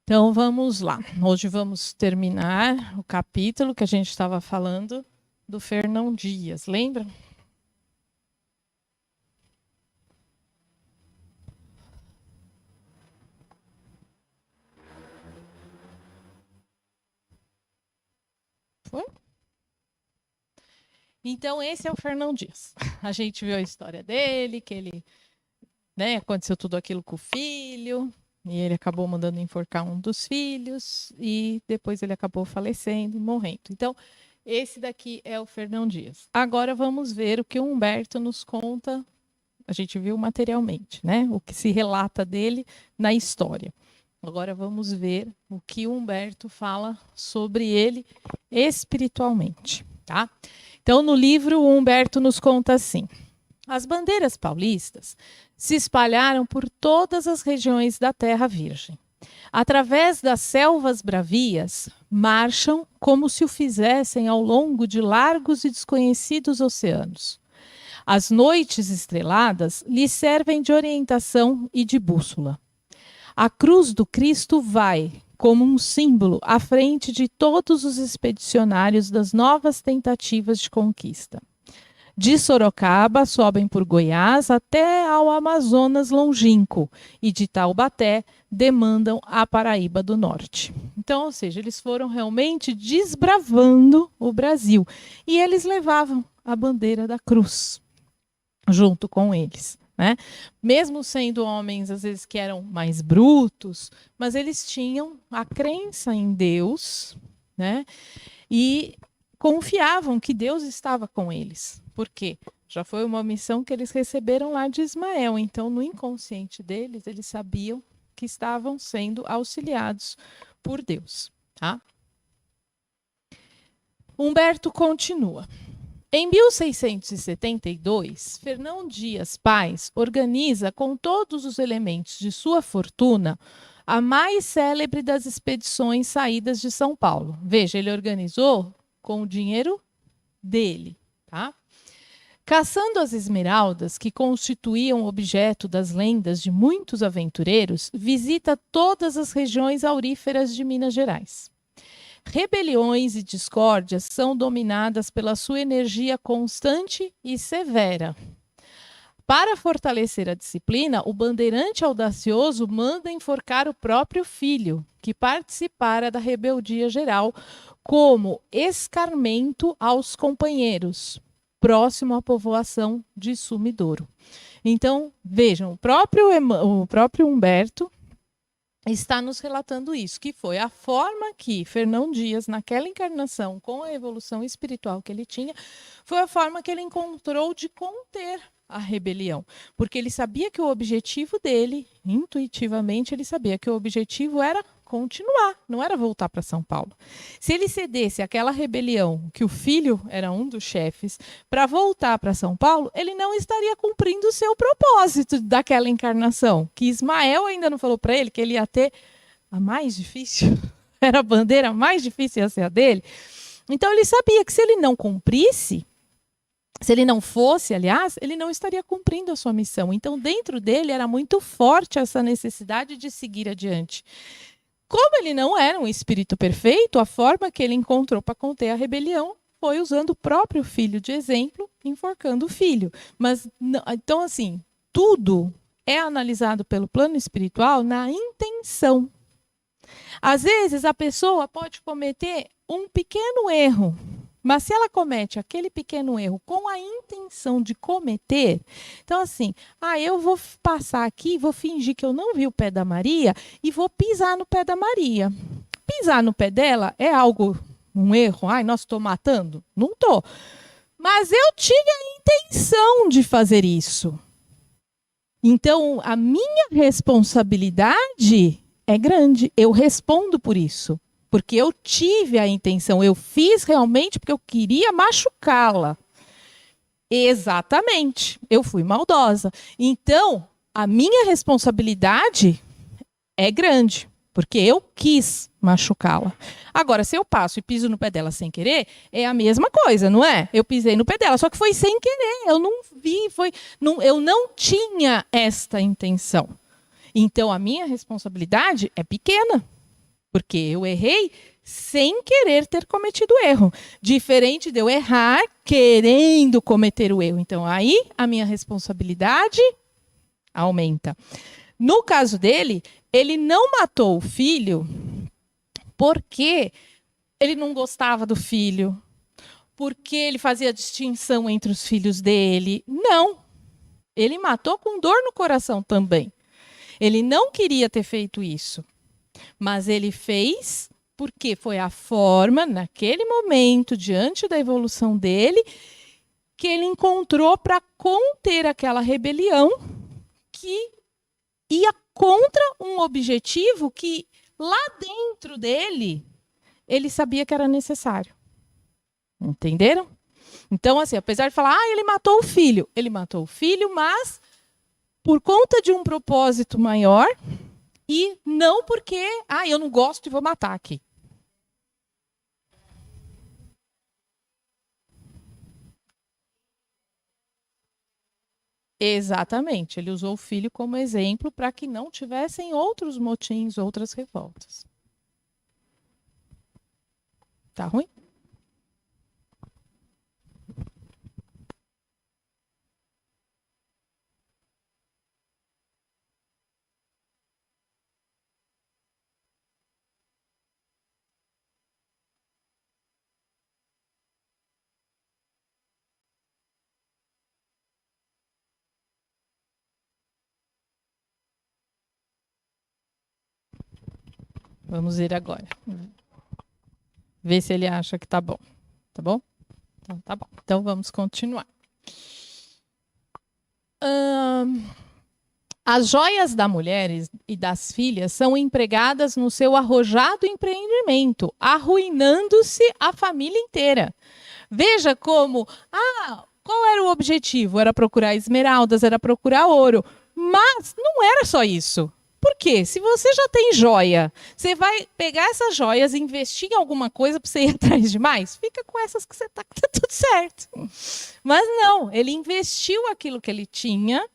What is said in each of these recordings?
Então vamos lá. Hoje vamos terminar o capítulo que a gente estava falando do Fernão Dias, lembra? Foi? Então esse é o Fernão Dias. A gente viu a história dele, que ele, aconteceu tudo aquilo com o filho, e ele acabou mandando enforcar um dos filhos, e depois ele acabou falecendo e morrendo. Então, esse daqui é o Fernão Dias. Agora vamos ver o que o Humberto nos conta. A gente viu materialmente, né? O que se relata dele na história. Agora vamos ver o que o Humberto fala sobre ele espiritualmente, tá? Então, no livro, o Humberto nos conta assim: as bandeiras paulistas se espalharam por todas as regiões da Terra Virgem. Através das selvas bravias, marcham como se o fizessem ao longo de largos e desconhecidos oceanos. As noites estreladas lhes servem de orientação e de bússola. A cruz do Cristo vai, como um símbolo, à frente de todos os expedicionários das novas tentativas de conquista. De Sorocaba sobem por Goiás até ao Amazonas longínquo e de Taubaté demandam a Paraíba do Norte. Então, ou seja, eles foram realmente desbravando o Brasil e eles levavam a bandeira da cruz junto com eles, né? Mesmo sendo homens, às vezes, que eram mais brutos, mas eles tinham a crença em Deus, né? E confiavam que Deus estava com eles. Por quê? Já foi uma missão que eles receberam lá de Ismael. Então, no inconsciente deles, eles sabiam que estavam sendo auxiliados por Deus, tá? Humberto continua. Em 1672, Fernão Dias Pais organiza com todos os elementos de sua fortuna a mais célebre das expedições saídas de São Paulo. Veja, ele organizou com o dinheiro dele, tá? Caçando as esmeraldas, que constituíam objeto das lendas de muitos aventureiros, visita todas as regiões auríferas de Minas Gerais. Rebeliões e discórdias são dominadas pela sua energia constante e severa. Para fortalecer a disciplina, o bandeirante audacioso manda enforcar o próprio filho, que participara da rebeldia geral, como escarmento aos companheiros, próximo à povoação de Sumidouro. Então, vejam, o próprio Humberto está nos relatando isso, que foi a forma que Fernão Dias, naquela encarnação, com a evolução espiritual que ele tinha, foi a forma que ele encontrou de conter a rebelião. Porque ele sabia que o objetivo dele, intuitivamente, ele sabia que o objetivo era continuar, não era voltar para São Paulo. Se ele cedesse àquela rebelião, que o filho era um dos chefes, para voltar para São Paulo, ele não estaria cumprindo o seu propósito daquela encarnação, que Ismael ainda não falou para ele que ele ia ter a mais difícil, era a bandeira mais difícil ia ser a dele. Então ele sabia que se ele não cumprisse, se ele não fosse, aliás, ele não estaria cumprindo a sua missão. Então dentro dele era muito forte essa necessidade de seguir adiante. Como ele não era um espírito perfeito, a forma que ele encontrou para conter a rebelião foi usando o próprio filho de exemplo, enforcando o filho. Mas, então, assim, tudo é analisado pelo plano espiritual na intenção. Às vezes, a pessoa pode cometer um pequeno erro, mas se ela comete aquele pequeno erro com a intenção de cometer, então assim, eu vou passar aqui, vou fingir que eu não vi o pé da Maria e vou pisar no pé da Maria. Pisar no pé dela é algo, um erro? Nossa, estou matando? Não estou. Mas eu tive a intenção de fazer isso. Então, a minha responsabilidade é grande. Eu respondo por isso. Porque eu tive a intenção, eu fiz realmente porque eu queria machucá-la. Exatamente, eu fui maldosa. Então, a minha responsabilidade é grande, porque eu quis machucá-la. Agora, se eu passo e piso no pé dela sem querer, é a mesma coisa, não é? Eu pisei no pé dela, só que foi sem querer, eu não vi, eu não tinha esta intenção. Então, a minha responsabilidade é pequena. Porque eu errei sem querer ter cometido o erro. Diferente de eu errar querendo cometer o erro. Então, aí a minha responsabilidade aumenta. No caso dele, ele não matou o filho porque ele não gostava do filho, porque ele fazia distinção entre os filhos dele. Não. Ele matou com dor no coração também. Ele não queria ter feito isso, mas ele fez porque foi a forma, naquele momento, diante da evolução dele, que ele encontrou para conter aquela rebelião que ia contra um objetivo que lá dentro dele ele sabia que era necessário. Entenderam? Então, assim, apesar de falar, ele matou o filho, mas por conta de um propósito maior e não porque, eu não gosto e vou matar aqui. Exatamente, ele usou o filho como exemplo para que não tivessem outros motins, outras revoltas. Tá ruim? Vamos ver agora. Ver se ele acha que tá bom. Tá bom? Então, tá bom. Então vamos continuar. As joias da mulher e das filhas são empregadas no seu arrojado empreendimento, arruinando-se a família inteira. Veja como, qual era o objetivo? Era procurar esmeraldas, era procurar ouro. Mas não era só isso. Por quê? Se você já tem joia, você vai pegar essas joias e investir em alguma coisa para você ir atrás de mais? Fica com essas que você tá, que tá tudo certo. Mas não, ele investiu aquilo que ele tinha,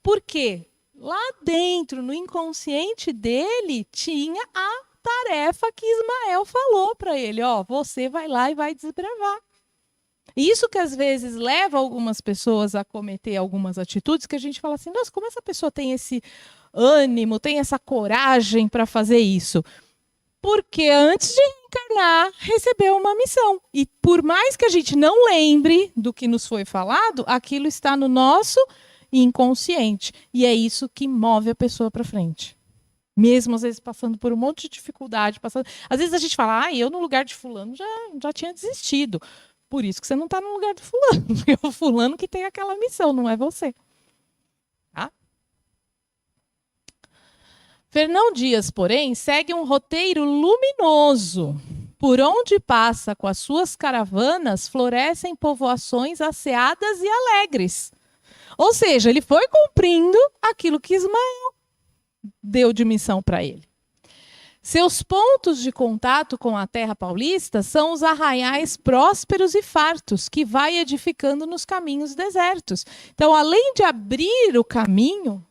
porque lá dentro, no inconsciente dele, tinha a tarefa que Ismael falou para ele, você vai lá e vai desbravar. Isso que às vezes leva algumas pessoas a cometer algumas atitudes que a gente fala assim, nossa, como essa pessoa tem esse ânimo, tem essa coragem para fazer isso? Porque antes de reencarnar, recebeu uma missão. E por mais que a gente não lembre do que nos foi falado, aquilo está no nosso inconsciente. E é isso que move a pessoa para frente. Mesmo às vezes passando por um monte de dificuldade. Às vezes a gente fala, eu no lugar de fulano já tinha desistido. Por isso que você não está no lugar do fulano. É o fulano que tem aquela missão, não é você. Tá? Fernão Dias, porém, segue um roteiro luminoso. Por onde passa com as suas caravanas, florescem povoações asseadas e alegres. Ou seja, ele foi cumprindo aquilo que Ismael deu de missão para ele. Seus pontos de contato com a terra paulista são os arraiais prósperos e fartos que vai edificando nos caminhos desertos. Então, além de abrir o caminho...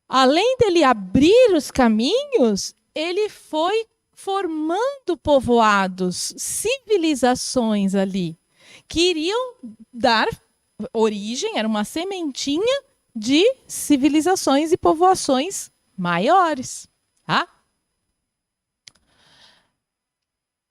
Além dele abrir os caminhos, ele foi formando povoados, civilizações ali, que iriam dar origem, era uma sementinha de civilizações e povoações maiores. Tá?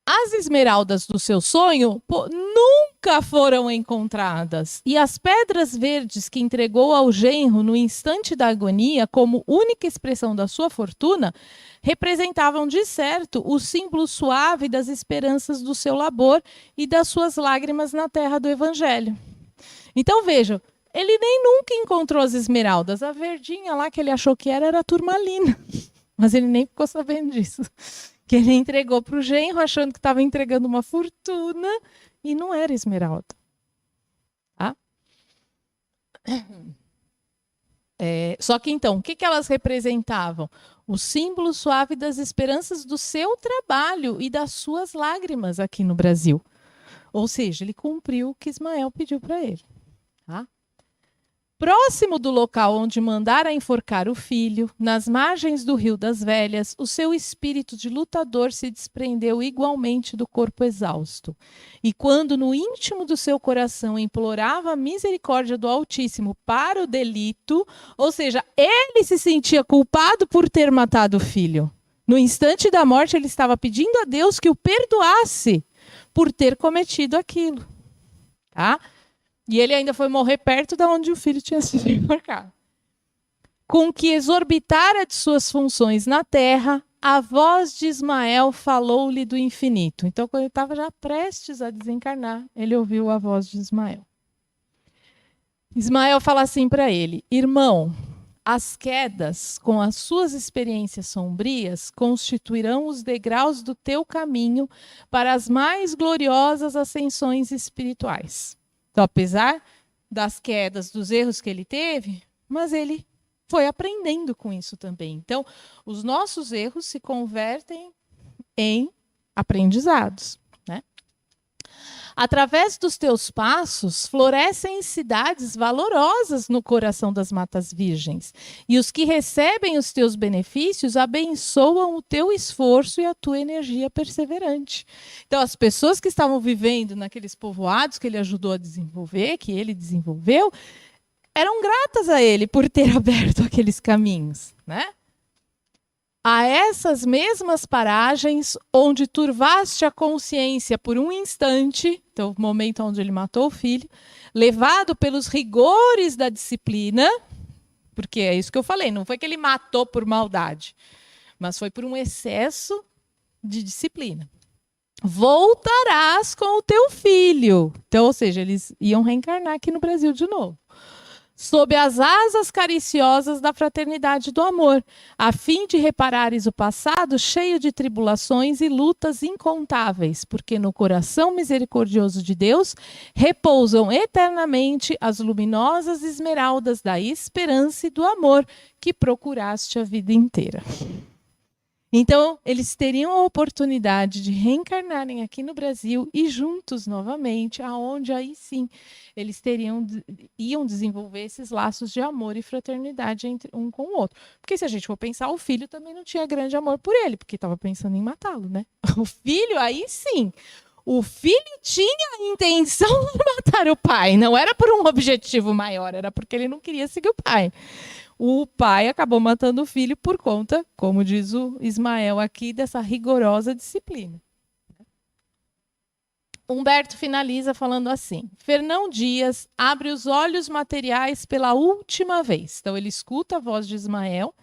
As esmeraldas do seu sonho nunca foram encontradas. E as pedras verdes que entregou ao genro no instante da agonia, como única expressão da sua fortuna, representavam de certo o símbolo suave das esperanças do seu labor e das suas lágrimas na terra do Evangelho. Então vejam, ele nem nunca encontrou as esmeraldas. A verdinha lá que ele achou que era a turmalina. Mas ele nem ficou sabendo disso. Que ele entregou para o genro, achando que estava entregando uma fortuna, e não era esmeralda. Tá? Só que então, o que elas representavam? O símbolo suave das esperanças do seu trabalho e das suas lágrimas aqui no Brasil. Ou seja, ele cumpriu o que Ismael pediu para ele. Tá? Próximo do local onde mandara enforcar o filho, nas margens do Rio das Velhas, o seu espírito de lutador se desprendeu igualmente do corpo exausto. E quando no íntimo do seu coração implorava a misericórdia do Altíssimo para o delito, ou seja, ele se sentia culpado por ter matado o filho. No instante da morte, ele estava pedindo a Deus que o perdoasse por ter cometido aquilo. Tá? E ele ainda foi morrer perto de onde o filho tinha sido enforcado. Com que exorbitara de suas funções na terra, a voz de Ismael falou-lhe do infinito. Então, quando ele estava já prestes a desencarnar, ele ouviu a voz de Ismael. Ismael fala assim para ele: irmão, as quedas, com as suas experiências sombrias, constituirão os degraus do teu caminho para as mais gloriosas ascensões espirituais. Então, apesar das quedas, dos erros que ele teve, mas ele foi aprendendo com isso também. Então, os nossos erros se convertem em aprendizados, né? Através dos teus passos, florescem cidades valorosas no coração das matas virgens. E os que recebem os teus benefícios abençoam o teu esforço e a tua energia perseverante. Então, as pessoas que estavam vivendo naqueles povoados que ele ajudou a desenvolver, que ele desenvolveu, eram gratas a ele por ter aberto aqueles caminhos, né? A essas mesmas paragens, onde turvaste a consciência por um instante, então o momento onde ele matou o filho, levado pelos rigores da disciplina, porque é isso que eu falei, não foi que ele matou por maldade, mas foi por um excesso de disciplina. Voltarás com o teu filho. Então, ou seja, eles iam reencarnar aqui no Brasil de novo. Sob as asas cariciosas da fraternidade do amor, a fim de reparares o passado cheio de tribulações e lutas incontáveis, porque no coração misericordioso de Deus repousam eternamente as luminosas esmeraldas da esperança e do amor que procuraste a vida inteira. Então, eles teriam a oportunidade de reencarnarem aqui no Brasil e juntos novamente, aonde aí sim eles iam desenvolver esses laços de amor e fraternidade entre um com o outro. Porque se a gente for pensar, o filho também não tinha grande amor por ele, porque estava pensando em matá-lo, né? O filho, aí sim, o filho tinha a intenção de matar o pai. Não era por um objetivo maior, era porque ele não queria seguir o pai. O pai acabou matando o filho por conta, como diz o Ismael aqui, dessa rigorosa disciplina. Humberto finaliza falando assim: Fernão Dias abre os olhos materiais pela última vez. Então ele escuta a voz de Ismael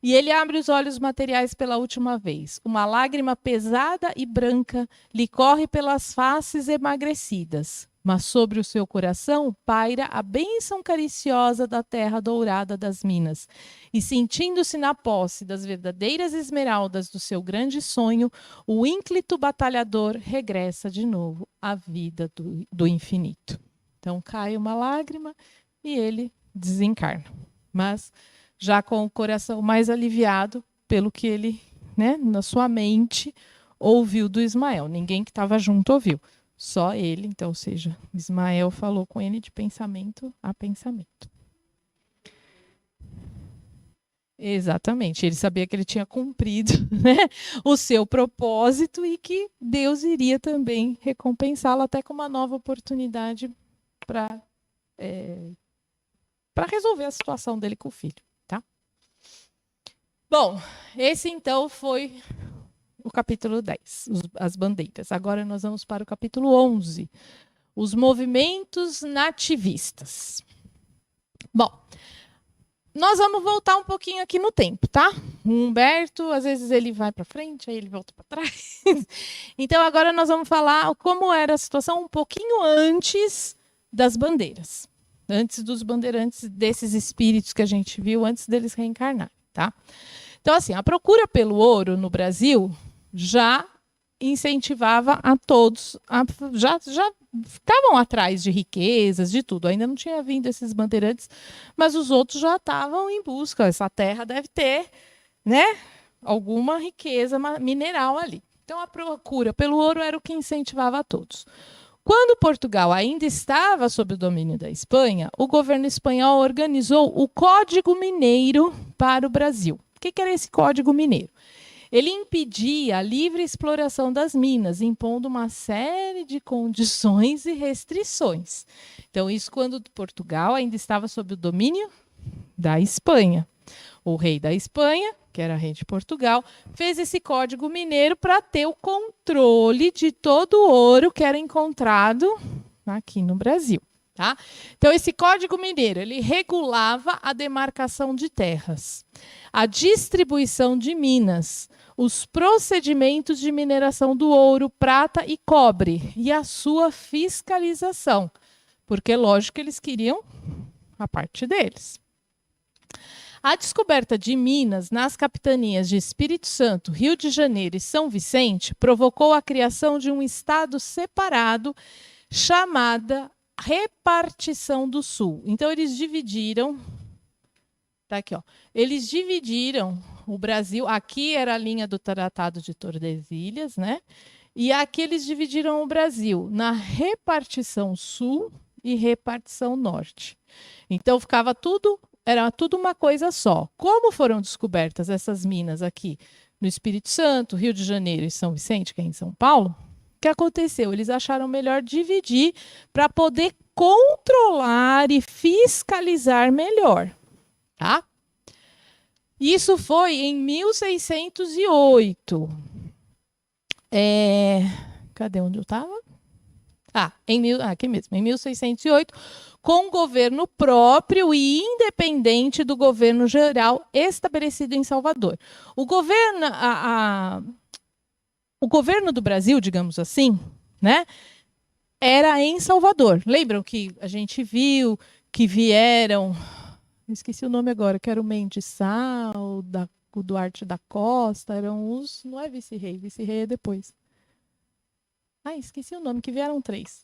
e ele abre os olhos materiais pela última vez. Uma lágrima pesada e branca lhe corre pelas faces emagrecidas, mas sobre o seu coração paira a bênção cariciosa da terra dourada das minas. E sentindo-se na posse das verdadeiras esmeraldas do seu grande sonho, o ínclito batalhador regressa de novo à vida do infinito. Então cai uma lágrima e ele desencarna. Mas já com o coração mais aliviado pelo que ele, né, na sua mente, ouviu do Ismael. Ninguém que estava junto ouviu. Só ele, então, ou seja, Ismael falou com ele de pensamento a pensamento. Exatamente, ele sabia que ele tinha cumprido, né, o seu propósito e que Deus iria também recompensá-lo até com uma nova oportunidade para resolver a situação dele com o filho. Tá? Bom, esse então foi o capítulo 10, as bandeiras. Agora nós vamos para o capítulo 11, os movimentos nativistas. Bom, nós vamos voltar um pouquinho aqui no tempo, tá? O Humberto, às vezes ele vai para frente, aí ele volta para trás. Então agora nós vamos falar como era a situação um pouquinho antes das bandeiras. Antes dos bandeirantes, desses espíritos que a gente viu, antes deles reencarnarem, tá? Então assim, a procura pelo ouro no Brasil já incentivava a todos, já estavam atrás de riquezas, de tudo. Ainda não tinha vindo esses bandeirantes, mas os outros já estavam em busca. Essa terra deve ter, né, alguma riqueza mineral ali. Então a procura pelo ouro era o que incentivava a todos. Quando Portugal ainda estava sob o domínio da Espanha, o governo espanhol organizou o Código Mineiro para o Brasil. O que era esse Código Mineiro? Ele impedia a livre exploração das minas, impondo uma série de condições e restrições. Então, isso quando Portugal ainda estava sob o domínio da Espanha. O rei da Espanha, que era rei de Portugal, fez esse Código Mineiro para ter o controle de todo o ouro que era encontrado aqui no Brasil. Tá? Então, esse Código Mineiro ele regulava a demarcação de terras, a distribuição de minas, os procedimentos de mineração do ouro, prata e cobre e a sua fiscalização, porque, lógico, que eles queriam a parte deles. A descoberta de minas nas capitanias de Espírito Santo, Rio de Janeiro e São Vicente provocou a criação de um estado separado chamada Repartição do Sul. Então, eles dividiram... Tá aqui, ó. Eles dividiram o Brasil. Aqui era a linha do Tratado de Tordesilhas, né? E aqui eles dividiram o Brasil na repartição sul e repartição norte. Então ficava tudo, era tudo uma coisa só. Como foram descobertas essas minas aqui no Espírito Santo, Rio de Janeiro e São Vicente, que é em São Paulo, o que aconteceu? Eles acharam melhor dividir para poder controlar e fiscalizar melhor. Tá? Isso foi em 1608. Cadê onde eu estava? Aqui mesmo, em 1608, com um governo próprio e independente do governo geral estabelecido em Salvador. O governo do Brasil, digamos assim, né, era em Salvador. Lembram que a gente viu que vieram... Esqueci o nome agora, que era o Mendes Sal, o Duarte da Costa, eram os... Não é vice-rei, vice-rei é depois. Esqueci o nome, que vieram 3.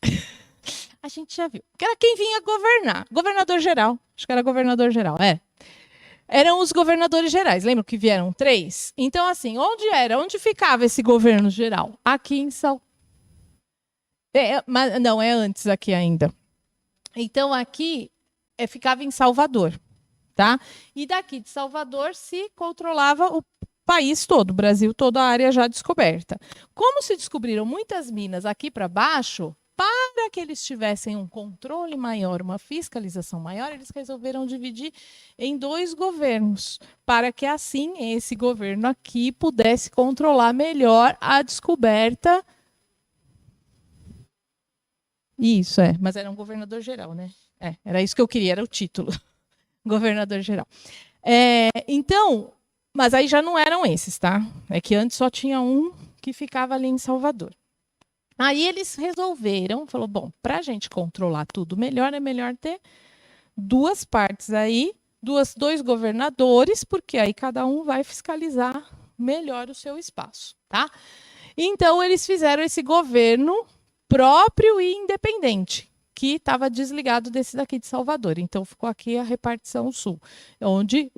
A gente já viu. Que era quem vinha governar. Governador geral. Acho que era governador geral, Eram os governadores gerais, lembram que vieram 3? Então, assim, onde era? Onde ficava esse governo geral? Aqui em mas não, é antes aqui ainda. Então, aqui ficava em Salvador. Tá? E daqui de Salvador se controlava o país todo, o Brasil, toda a área já descoberta. Como se descobriram muitas minas aqui para baixo, para que eles tivessem um controle maior, uma fiscalização maior, eles resolveram dividir em 2 governos, para que assim esse governo aqui pudesse controlar melhor a descoberta. Isso, mas era um governador geral, né? Era isso que eu queria, era o título. Governador geral. Então, mas aí já não eram esses, tá? É que antes só tinha um que ficava ali em Salvador. Aí eles resolveram, falou, bom, para a gente controlar tudo melhor, é melhor ter 2 partes aí, 2 governadores, porque aí cada um vai fiscalizar melhor o seu espaço, tá? Então, eles fizeram esse governo próprio e independente, que estava desligado desse daqui de Salvador. Então, ficou aqui a repartição sul, onde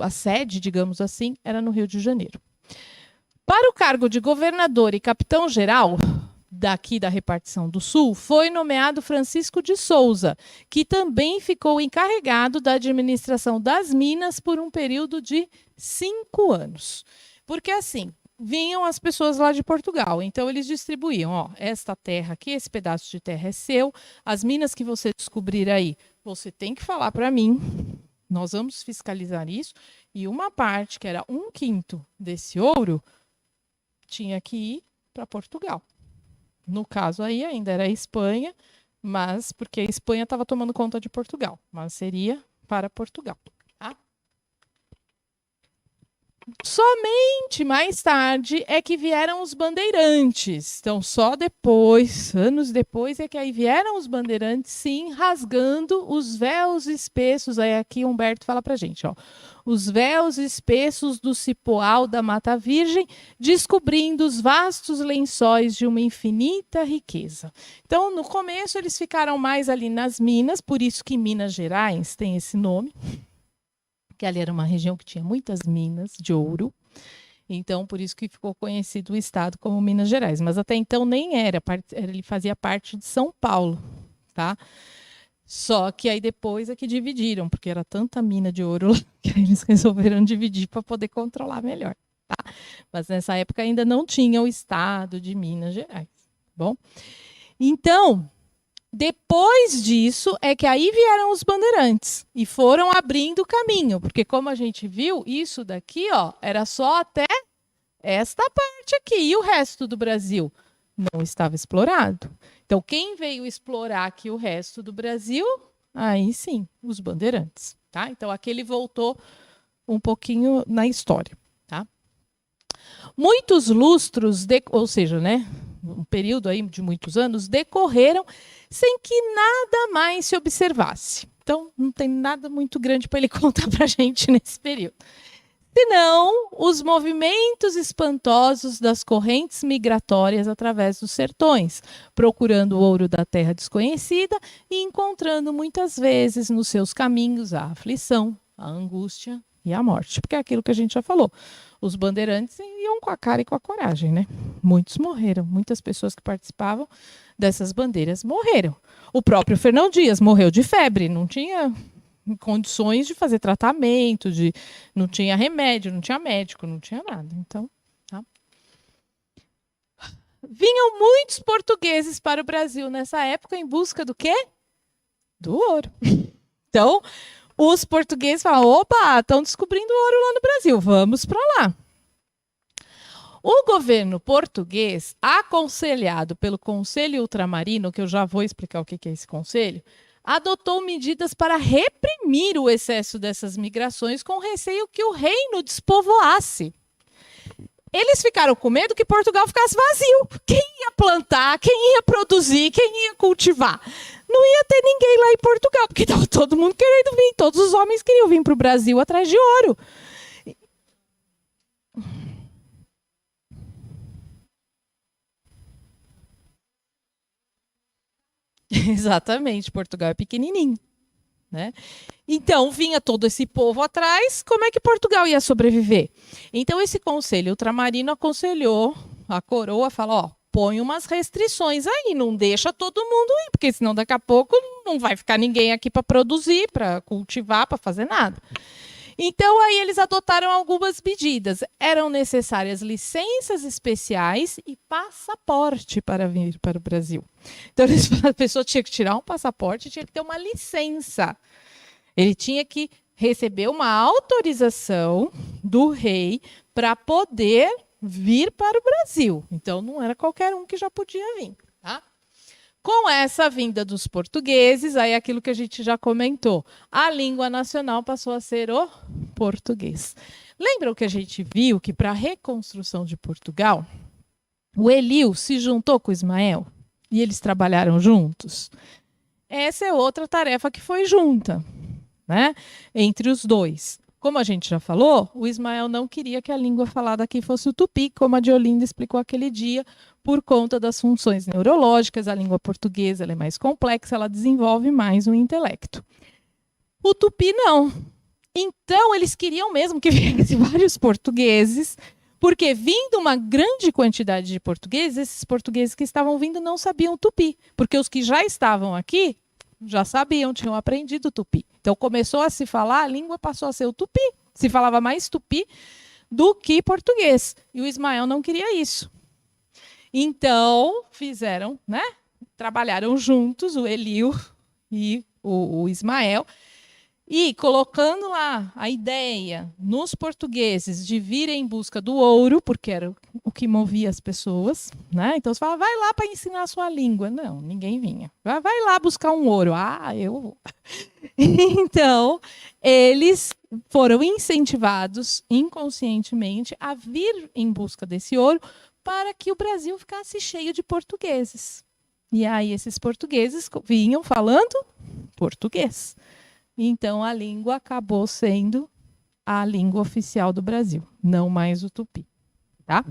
a sede, digamos assim, era no Rio de Janeiro. Para o cargo de governador e capitão-geral daqui da repartição do sul, foi nomeado Francisco de Souza, que também ficou encarregado da administração das minas por um período de 5 anos. Porque, assim, vinham as pessoas lá de Portugal, então eles distribuíam, esta terra aqui, esse pedaço de terra é seu, as minas que você descobrir aí, você tem que falar para mim, nós vamos fiscalizar isso, e uma parte, que era 1/5 desse ouro, tinha que ir para Portugal. No caso aí ainda era a Espanha, mas porque a Espanha estava tomando conta de Portugal, mas seria para Portugal. Somente mais tarde é que vieram os bandeirantes. Então, só depois, anos depois, é que aí vieram os bandeirantes, sim, rasgando os véus espessos. Aí aqui Humberto fala pra gente, os véus espessos do cipoal da Mata Virgem, descobrindo os vastos lençóis de uma infinita riqueza. Então, no começo, eles ficaram mais ali nas minas, por isso que Minas Gerais tem esse nome, que ali era uma região que tinha muitas minas de ouro. Então, por isso que ficou conhecido o estado como Minas Gerais. Mas até então nem era, ele fazia parte de São Paulo, tá? Só que aí depois é que dividiram, porque era tanta mina de ouro que aí eles resolveram dividir para poder controlar melhor, tá? Mas nessa época ainda não tinha o estado de Minas Gerais, tá bom? Então, depois disso é que aí vieram os bandeirantes e foram abrindo o caminho, porque como a gente viu, isso daqui, ó, era só até esta parte aqui e o resto do Brasil não estava explorado. Então, quem veio explorar aqui o resto do Brasil? Aí sim, os bandeirantes, tá? Então, aqui ele voltou um pouquinho na história, tá? Muitos lustros, ou seja, né, um período aí de muitos anos, decorreram sem que nada mais se observasse. Então, não tem nada muito grande para ele contar para a gente nesse período. Senão, os movimentos espantosos das correntes migratórias através dos sertões, procurando o ouro da terra desconhecida e encontrando muitas vezes nos seus caminhos a aflição, a angústia e a morte. Porque é aquilo que a gente já falou. Os bandeirantes iam com a cara e com a coragem, né? Muitos morreram, muitas pessoas que participavam dessas bandeiras morreram. O próprio Fernão Dias morreu de febre, não tinha condições de fazer tratamento, não tinha remédio, não tinha médico, não tinha nada. Então, tá? Vinham muitos portugueses para o Brasil nessa época em busca do quê? Do ouro. Então, os portugueses falam, opa, estão descobrindo ouro lá no Brasil, vamos para lá. O governo português, aconselhado pelo Conselho Ultramarino, que eu já vou explicar o que é esse conselho, adotou medidas para reprimir o excesso dessas migrações com receio que o reino despovoasse. Eles ficaram com medo que Portugal ficasse vazio. Quem ia plantar, quem ia produzir, quem ia cultivar? Não ia ter ninguém lá em Portugal, porque estava todo mundo querendo vir, todos os homens queriam vir para o Brasil atrás de ouro. Exatamente, Portugal é pequenininho, né? Então, vinha todo esse povo atrás, como é que Portugal ia sobreviver? Então, esse conselho ultramarino aconselhou a coroa, falou, ó, põe umas restrições aí, não deixa todo mundo ir, porque senão daqui a pouco não vai ficar ninguém aqui para produzir, para cultivar, para fazer nada. Então, aí eles adotaram algumas medidas. Eram necessárias licenças especiais e passaporte para vir para o Brasil. Então, a pessoa tinha que tirar um passaporte, tinha que ter uma licença. Ele tinha que receber uma autorização do rei para poder vir para o Brasil. Então, não era qualquer um que já podia vir, tá? Com essa vinda dos portugueses, aí aquilo que a gente já comentou, a língua nacional passou a ser o português. Lembram que a gente viu que para a reconstrução de Portugal, o Eliu se juntou com o Ismael e eles trabalharam juntos? Essa é outra tarefa que foi junta, né, entre os dois. Como a gente já falou, o Ismael não queria que a língua falada aqui fosse o tupi, como a Diolinda explicou aquele dia, por conta das funções neurológicas. A língua portuguesa ela é mais complexa, ela desenvolve mais o intelecto. O tupi não. Então, eles queriam mesmo que viessem vários portugueses, porque vindo uma grande quantidade de portugueses, esses portugueses que estavam vindo não sabiam tupi, porque os que já estavam aqui já sabiam, tinham aprendido tupi. Então começou a se falar, a língua passou a ser o tupi. Se falava mais tupi do que português. E o Ismael não queria isso. Então fizeram, né? Trabalharam juntos, o Eliu e o Ismael, e colocando lá a ideia nos portugueses de virem em busca do ouro, porque era o que movia as pessoas, né? Então você fala, vai lá para ensinar a sua língua. Não, ninguém vinha. Vai lá buscar um ouro. Ah, eu vou. Então, eles foram incentivados inconscientemente a vir em busca desse ouro para que o Brasil ficasse cheio de portugueses. E aí esses portugueses vinham falando português. Então, a língua acabou sendo a língua oficial do Brasil, não mais o tupi. Tá?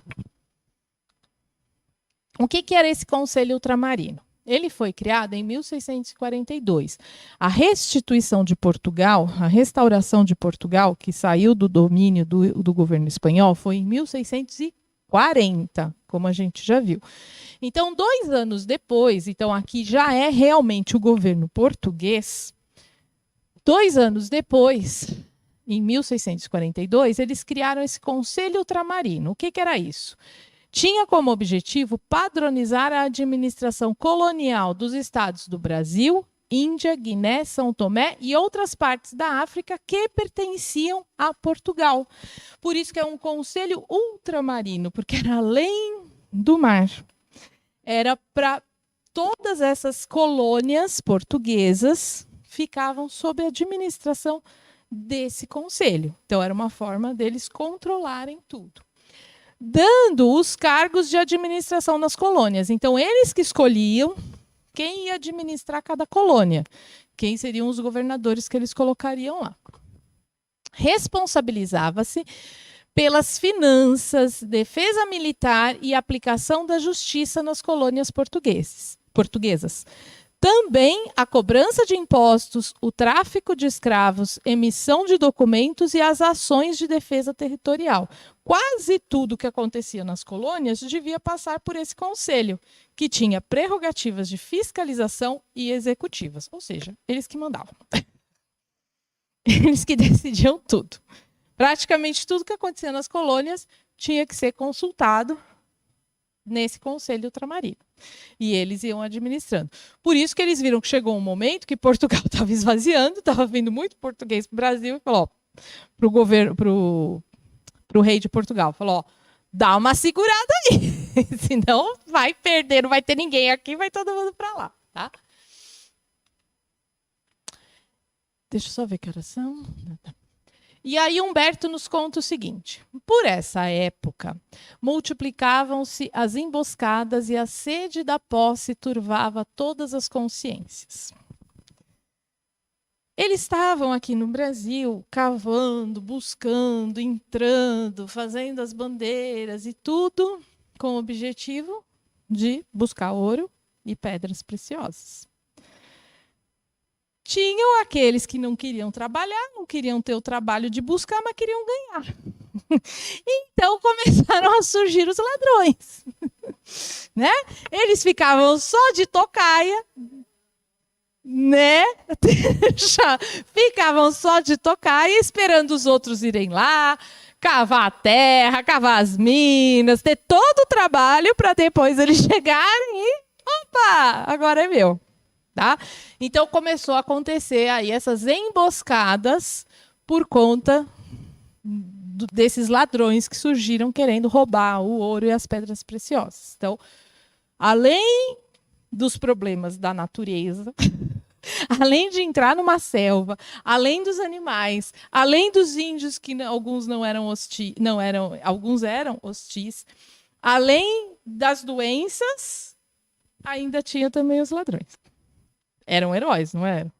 O que era esse Conselho Ultramarino? Ele foi criado em 1642. A restituição de Portugal, a restauração de Portugal, que saiu do domínio do governo espanhol, foi em 1640, como a gente já viu. Então, 2 anos depois, então aqui já é realmente o governo português. 2 anos depois, em 1642, eles criaram esse Conselho Ultramarino. O que era isso? Tinha como objetivo padronizar a administração colonial dos estados do Brasil, Índia, Guiné, São Tomé e outras partes da África que pertenciam a Portugal. Por isso que é um conselho ultramarino, porque era além do mar. Era para todas essas colônias portuguesas ficavam sob a administração desse conselho. Então era uma forma deles controlarem tudo, dando os cargos de administração nas colônias. Então, eles que escolhiam quem ia administrar cada colônia, quem seriam os governadores que eles colocariam lá. Responsabilizava-se pelas finanças, defesa militar e aplicação da justiça nas colônias portuguesas. Também a cobrança de impostos, o tráfico de escravos, emissão de documentos e as ações de defesa territorial. Quase tudo que acontecia nas colônias devia passar por esse conselho, que tinha prerrogativas de fiscalização e executivas. Ou seja, eles que mandavam. Eles que decidiam tudo. Praticamente tudo que acontecia nas colônias tinha que ser consultado nesse conselho ultramarino. E eles iam administrando. Por isso que eles viram que chegou um momento que Portugal estava esvaziando, estava vindo muito português para o Brasil e falou para o governo, para o rei de Portugal, falou, ó, dá uma segurada aí, senão vai perder, não vai ter ninguém aqui, vai todo mundo para lá, tá? Deixa eu só ver que horas são. E aí Humberto nos conta o seguinte: por essa época, multiplicavam-se as emboscadas e a sede da posse turvava todas as consciências. Eles estavam aqui no Brasil cavando, buscando, entrando, fazendo as bandeiras e tudo com o objetivo de buscar ouro e pedras preciosas. Tinham aqueles que não queriam trabalhar, não queriam ter o trabalho de buscar, mas queriam ganhar. Então começaram a surgir os ladrões. Né? Eles ficavam só de tocaia, né? Ficavam só de tocaia, esperando os outros irem lá, cavar a terra, cavar as minas, ter todo o trabalho para depois eles chegarem e, opa, agora é meu. Tá? Então começou a acontecer aí essas emboscadas por conta desses ladrões que surgiram querendo roubar o ouro e as pedras preciosas. Então, além dos problemas da natureza, além de entrar numa selva, além dos animais, além dos índios que alguns não eram hostis, alguns eram hostis, além das doenças, ainda tinha também os ladrões. Eram heróis, não eram?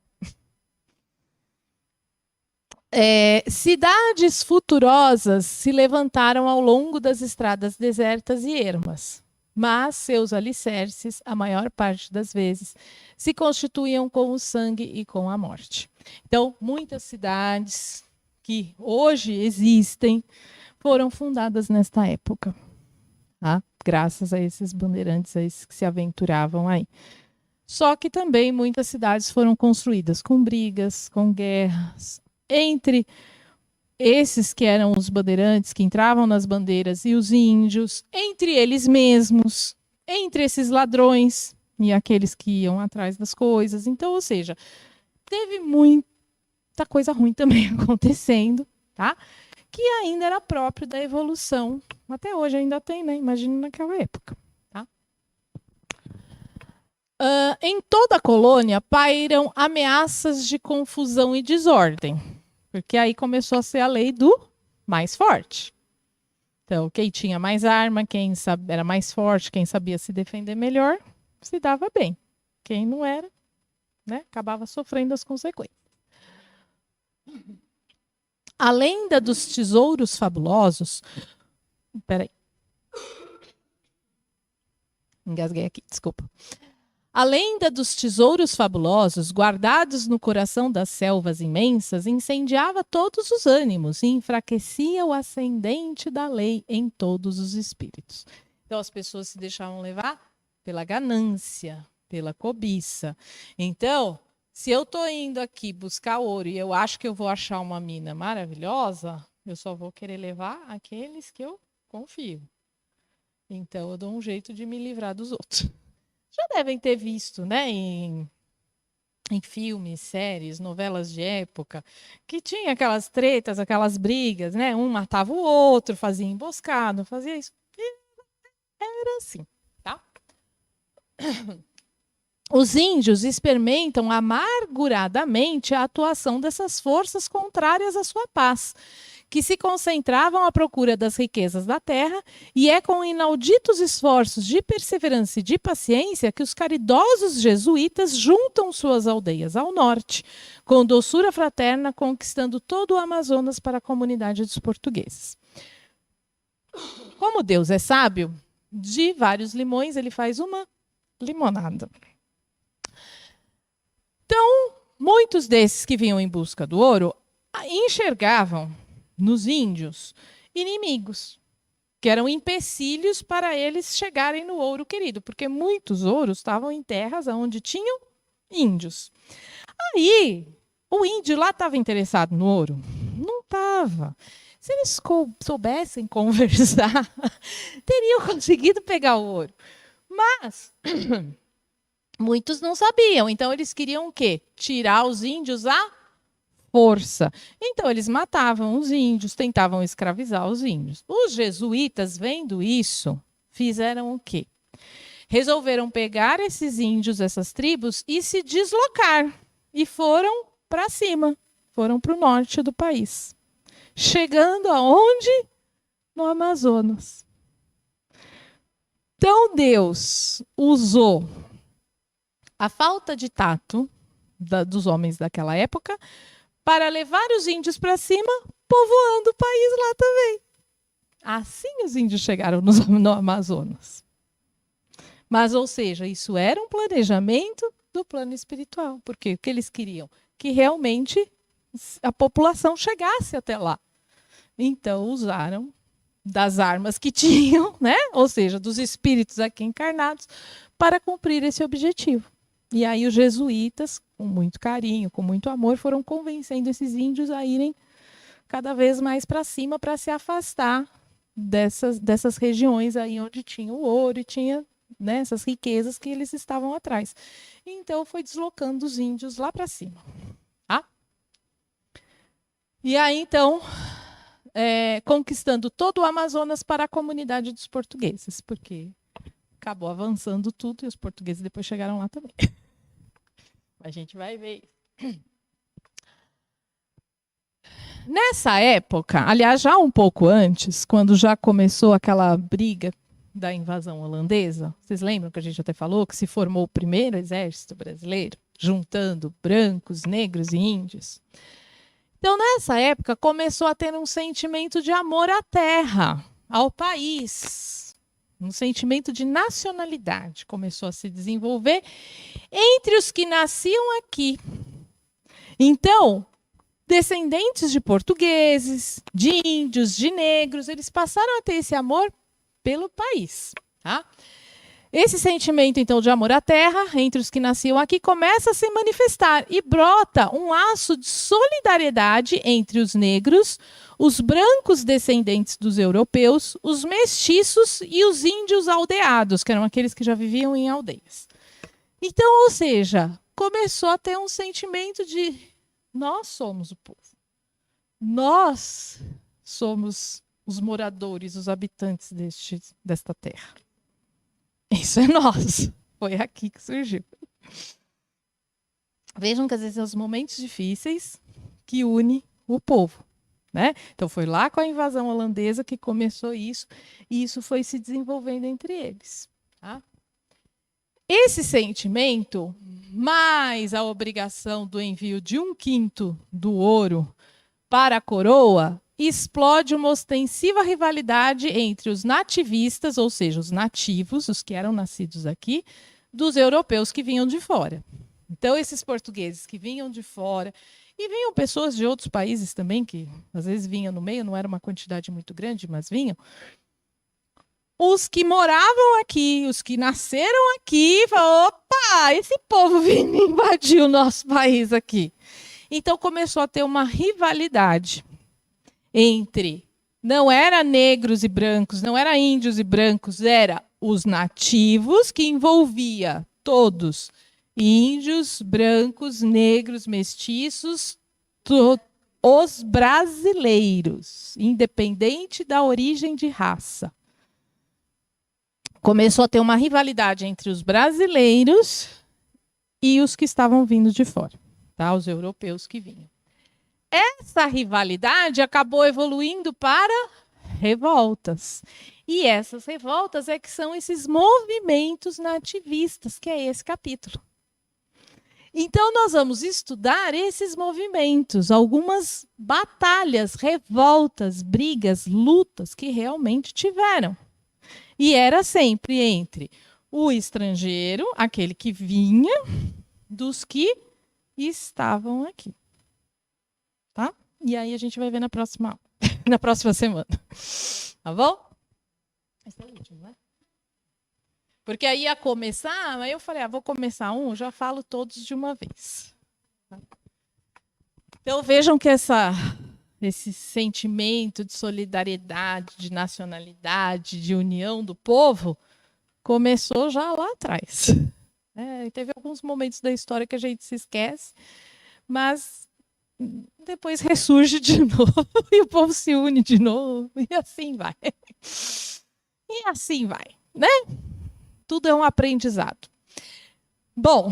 Cidades futurosas se levantaram ao longo das estradas desertas e ermas, mas seus alicerces, a maior parte das vezes, se constituíam com o sangue e com a morte. Então, muitas cidades que hoje existem foram fundadas nesta época, tá? Graças a esses bandeirantes a esses que se aventuravam aí. Só que também muitas cidades foram construídas com brigas, com guerras, entre esses que eram os bandeirantes, que entravam nas bandeiras, e os índios, entre eles mesmos, entre esses ladrões e aqueles que iam atrás das coisas. Então, ou seja, teve muita coisa ruim também acontecendo, tá? Que ainda era próprio da evolução. Até hoje ainda tem, né? Imagina naquela época. Em toda a colônia pairam ameaças de confusão e desordem, porque aí começou a ser a lei do mais forte. Então, quem tinha mais arma, quem era mais forte, quem sabia se defender melhor, se dava bem. Quem não era, né, acabava sofrendo as consequências. A lenda dos tesouros fabulosos... Peraí. Engasguei aqui, desculpa. A lenda dos tesouros fabulosos, guardados no coração das selvas imensas, incendiava todos os ânimos e enfraquecia o ascendente da lei em todos os espíritos. Então, as pessoas se deixavam levar pela ganância, pela cobiça. Então, se eu estou indo aqui buscar ouro e eu acho que eu vou achar uma mina maravilhosa, eu só vou querer levar aqueles que eu confio. Então, eu dou um jeito de me livrar dos outros. Já devem ter visto, né, em filmes, séries, novelas de época, que tinha aquelas tretas, aquelas brigas, né? Um matava o outro, fazia emboscada, fazia isso. E era assim, tá? Os índios experimentam amarguradamente a atuação dessas forças contrárias à sua paz, que se concentravam à procura das riquezas da terra, e é com inauditos esforços de perseverança e de paciência que os caridosos jesuítas juntam suas aldeias ao norte, com doçura fraterna, conquistando todo o Amazonas para a comunidade dos portugueses. Como Deus é sábio, de vários limões ele faz uma limonada. Então, muitos desses que vinham em busca do ouro enxergavam nos índios inimigos, que eram empecilhos para eles chegarem no ouro querido, porque muitos ouros estavam em terras onde tinham índios. Aí, o índio lá estava interessado no ouro? Não estava. Se eles soubessem conversar, teriam conseguido pegar o ouro. Mas muitos não sabiam, então eles queriam o quê? Tirar os índios à força. Então eles matavam os índios, tentavam escravizar os índios. Os jesuítas, vendo isso, fizeram o quê? Resolveram pegar esses índios, essas tribos, e se deslocar. E foram para cima, foram para o norte do país. Chegando aonde? No Amazonas. Então Deus usou a falta de tato dos homens daquela época para levar os índios para cima, povoando o país lá também. Assim os índios chegaram no Amazonas. Mas, ou seja, isso era um planejamento do plano espiritual. Porque o que eles queriam? Que realmente a população chegasse até lá. Então, usaram das armas que tinham, né? Ou seja, dos espíritos aqui encarnados, para cumprir esse objetivo. E aí os jesuítas, com muito carinho, com muito amor, foram convencendo esses índios a irem cada vez mais para cima para se afastar dessas regiões aí onde tinha o ouro e tinha, né, essas riquezas que eles estavam atrás. Então foi deslocando os índios lá para cima. Tá? E aí então conquistando todo o Amazonas para a comunidade dos portugueses, porque acabou avançando tudo e os portugueses depois chegaram lá também. A gente vai ver. Nessa época, aliás, já um pouco antes, quando já começou aquela briga da invasão holandesa, vocês lembram que a gente até falou que se formou o primeiro exército brasileiro, juntando brancos, negros e índios? Então, nessa época, começou a ter um sentimento de amor à terra, ao país. Um sentimento de nacionalidade começou a se desenvolver entre os que nasciam aqui. Então, descendentes de portugueses, de índios, de negros, eles passaram a ter esse amor pelo país. Tá? Esse sentimento, então, de amor à terra, entre os que nasciam aqui, começa a se manifestar e brota um laço de solidariedade entre os negros, os brancos descendentes dos europeus, os mestiços e os índios aldeados, que eram aqueles que já viviam em aldeias. Então, ou seja, começou a ter um sentimento de nós somos o povo. Nós somos os moradores, os habitantes desta terra. Isso é nós. Foi aqui que surgiu. Vejam que às vezes são os momentos difíceis que unem o povo. Né? Então foi lá com a invasão holandesa que começou isso, e isso foi se desenvolvendo entre eles. Tá? Esse sentimento, mais a obrigação do envio de 1/5 do ouro para a coroa, explode uma ostensiva rivalidade entre os nativistas, ou seja, os nativos, os que eram nascidos aqui, dos europeus que vinham de fora. Então, esses portugueses que vinham de fora, e vinham pessoas de outros países também, que às vezes vinham no meio, não era uma quantidade muito grande, mas vinham. Os que moravam aqui, os que nasceram aqui, falaram, opa, esse povo vindo invadir o nosso país aqui. Então começou a ter uma rivalidade entre, não era negros e brancos, não era índios e brancos, era os nativos, que envolvia todos, índios, brancos, negros, mestiços, os brasileiros, independente da origem de raça. Começou a ter uma rivalidade entre os brasileiros e os que estavam vindo de fora, tá? Os europeus que vinham. Essa rivalidade acabou evoluindo para revoltas. E essas revoltas é que são esses movimentos nativistas, que é esse capítulo. Então, nós vamos estudar esses movimentos, algumas batalhas, revoltas, brigas, lutas que realmente tiveram. E era sempre entre o estrangeiro, aquele que vinha, dos que estavam aqui. Tá? E aí a gente vai ver na próxima semana. Tá bom? Esse é o último, né? Porque aí ia começar, aí eu falei, vou começar já falo todos de uma vez. Então vejam que esse sentimento de solidariedade, de nacionalidade, de união do povo, começou já lá atrás. Teve alguns momentos da história que a gente se esquece, mas depois ressurge de novo e o povo se une de novo e assim vai. E assim vai, né? Tudo é um aprendizado. Bom,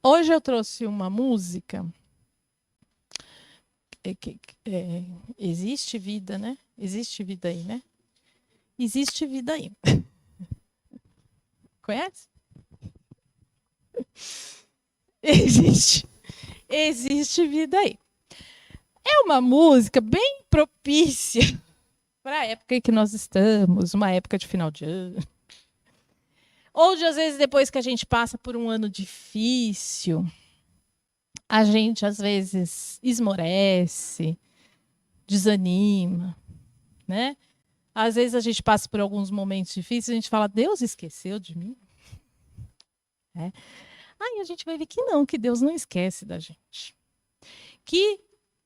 hoje eu trouxe uma música. Existe vida, né? Existe vida aí, né? Existe vida aí. Conhece? Existe vida aí. É uma música bem propícia para a época em que nós estamos, uma época de final de ano. Onde, às vezes, depois que a gente passa por um ano difícil, a gente, às vezes, esmorece, desanima, né? Às vezes, a gente passa por alguns momentos difíceis e a gente fala, Deus esqueceu de mim? Aí a gente vai ver que não, que Deus não esquece da gente. Que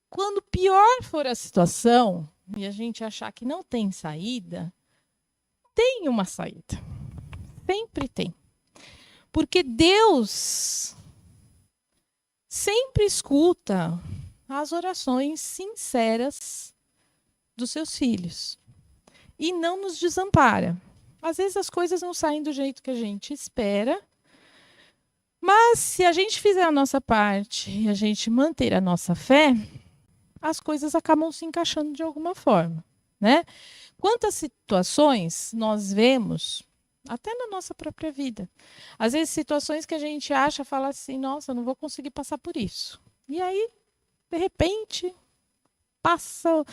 quando pior for a situação e a gente achar que não tem saída, tem uma saída. Sempre tem. Porque Deus sempre escuta as orações sinceras dos seus filhos. E não nos desampara. Às vezes as coisas não saem do jeito que a gente espera, mas se a gente fizer a nossa parte e a gente manter a nossa fé, as coisas acabam se encaixando de alguma forma, né? Quantas situações nós vemos, até na nossa própria vida, às vezes situações que a gente acha, fala assim, nossa, eu não vou conseguir passar por isso. E aí, de repente, passa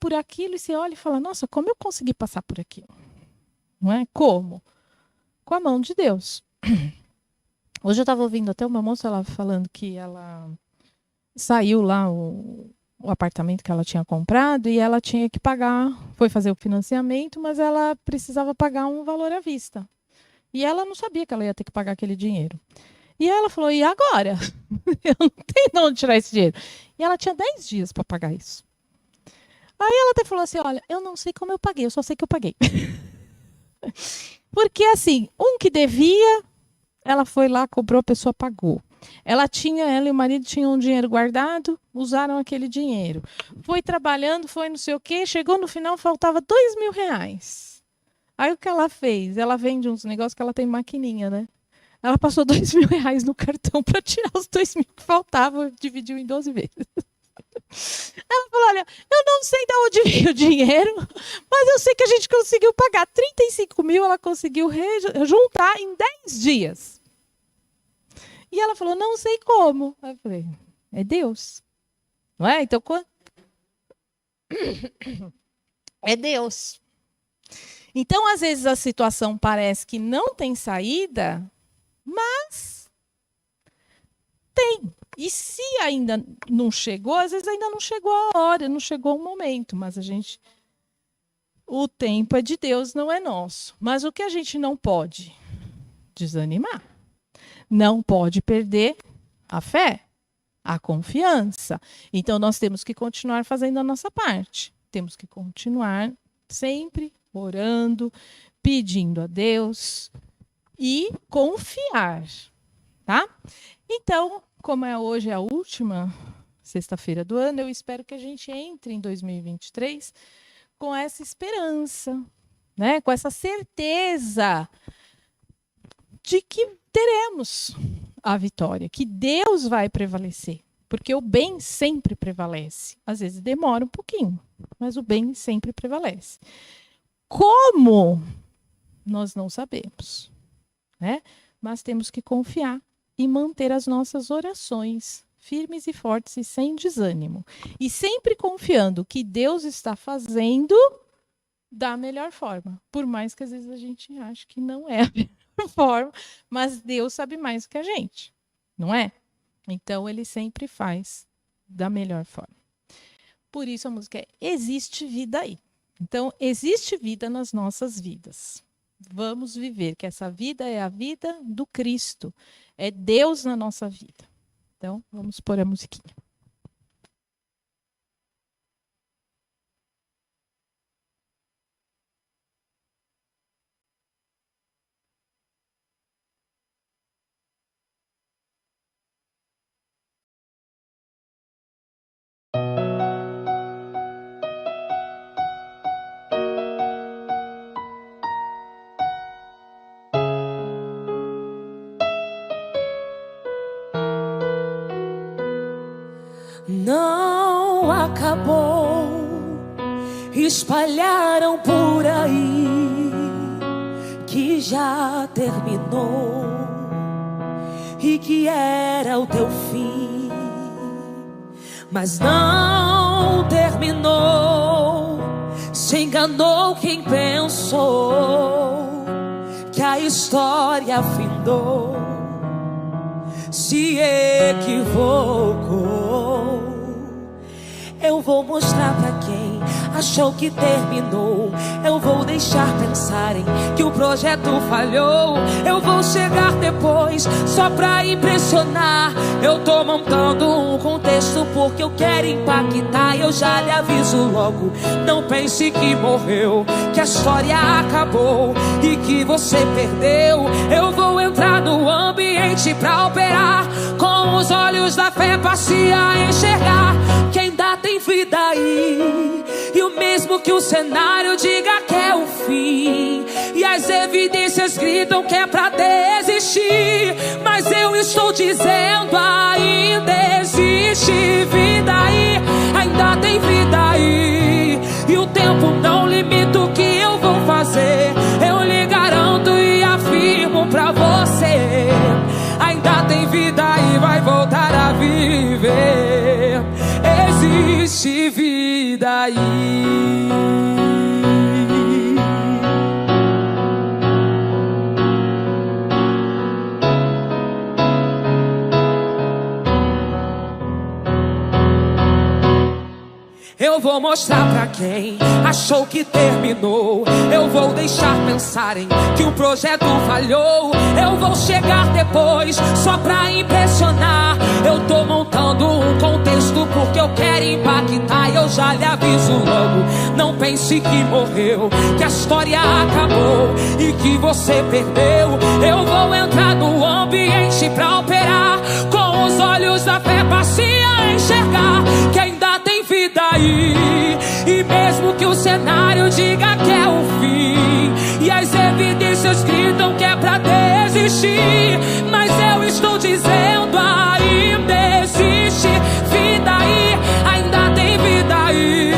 por aquilo e você olha e fala, nossa, como eu consegui passar por aquilo? Não é? Como? Com a mão de Deus. Hoje eu estava ouvindo até uma moça ela falando que ela saiu lá o apartamento que ela tinha comprado e ela tinha que pagar, foi fazer o financiamento, mas ela precisava pagar um valor à vista. E ela não sabia que ela ia ter que pagar aquele dinheiro. E ela falou, e agora? Eu não tenho de onde tirar esse dinheiro. E ela tinha 10 dias para pagar isso. Aí ela até falou assim, olha, eu não sei como eu paguei, eu só sei que eu paguei. Porque assim, um que devia, ela foi lá, cobrou, a pessoa pagou. Ela e o marido tinham um dinheiro guardado, usaram aquele dinheiro. Foi trabalhando, foi não sei o quê, chegou no final, faltava R$2.000. Aí o que ela fez? Ela vende uns negócios que ela tem maquininha, né? Ela passou R$2.000 no cartão para tirar os 2.000 que faltavam, dividiu em 12 vezes. Ela falou, olha, eu não sei de onde veio o dinheiro, mas eu sei que a gente conseguiu pagar 35.000, ela conseguiu juntar em 10 dias. E ela falou, não sei como. Aí eu falei, é Deus. Não é? Então, é Deus. Então, às vezes, a situação parece que não tem saída, mas tem. E se ainda não chegou, às vezes ainda não chegou a hora, não chegou o momento, mas o tempo é de Deus, não é nosso. Mas o que a gente não pode? Desanimar. Não pode perder a fé, a confiança. Então, nós temos que continuar fazendo a nossa parte. Temos que continuar sempre orando, pedindo a Deus e confiar, tá? Então, como hoje é a última sexta-feira do ano, eu espero que a gente entre em 2023 com essa esperança, né? Com essa certeza de que teremos a vitória, que Deus vai prevalecer, porque o bem sempre prevalece. Às vezes demora um pouquinho, mas o bem sempre prevalece. Como? Nós não sabemos, né? Mas temos que confiar e manter as nossas orações firmes e fortes e sem desânimo. E sempre confiando que Deus está fazendo da melhor forma. Por mais que às vezes a gente ache que não é a melhor forma, mas Deus sabe mais do que a gente, não é? Então, Ele sempre faz da melhor forma. Por isso a música é Existe Vida Aí. Então, existe vida nas nossas vidas. Vamos viver, que essa vida é a vida do Cristo. É Deus na nossa vida. Então, vamos pôr a musiquinha. Não acabou, espalharam por aí que já terminou e que era o teu fim, mas não terminou. Se enganou quem pensou que a história findou, se equivocou. Eu vou mostrar pra quem achou que terminou. Eu vou deixar pensarem que o projeto falhou. Eu vou chegar depois só pra impressionar. Eu tô montando um contexto porque eu quero impactar. Eu já lhe aviso logo, não pense que morreu, que a história acabou e que você perdeu. Eu vou entrar no ambiente pra operar com os olhos da fé, passe a enxergar que ainda tem vida aí. E o mesmo que o cenário diga que é o fim, e as evidências gritam que é pra desistir, mas eu estou dizendo ainda existe vida aí. Ainda tem vida aí. E o tempo não limita o que eu vou fazer. Eu lhe garanto e afirmo pra você, ainda tem vida e vai voltar a viver. Existe vida aí. Eu vou mostrar pra quem achou que terminou. Eu vou deixar pensarem que o projeto falhou. Eu vou chegar depois só pra impressionar. Eu tô montando um contexto porque eu quero impactar. Eu já lhe aviso logo, não pense que morreu, que a história acabou e que você perdeu. Eu vou entrar no ambiente pra operar com os olhos da fé, passe a enxergar que ainda tem vida aí. E mesmo que o cenário diga que é o fim, e as evidências gritam que é pra desistir, mas eu estou dizendo ainda existe vida aí. Ainda tem vida aí.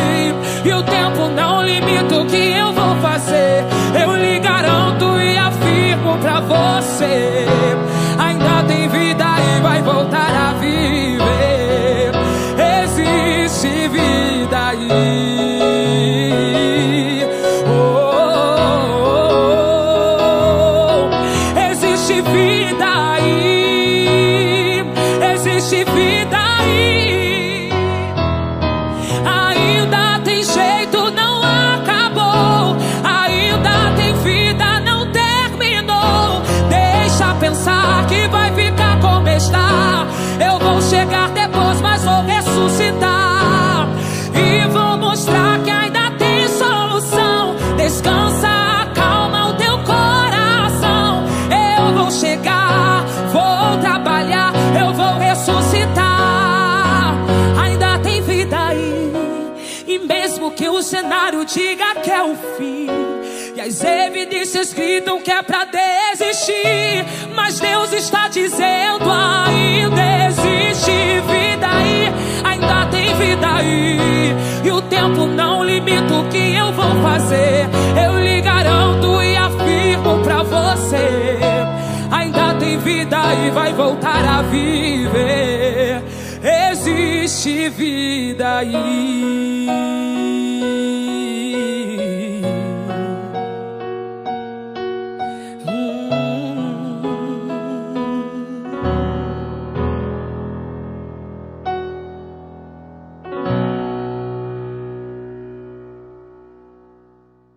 E o tempo não limita o que eu vou fazer. Eu lhe garanto e afirmo pra você, ainda tem vida e vai voltar a viver. Existe vida aí. Oh, oh, cenário diga que é o fim, e as evidências gritam que é pra desistir, mas Deus está dizendo: ainda existe vida aí, ainda tem vida aí. E o tempo não limita o que eu vou fazer. Eu lhe garanto e afirmo pra você: ainda tem vida e vai voltar a viver. Existe vida aí.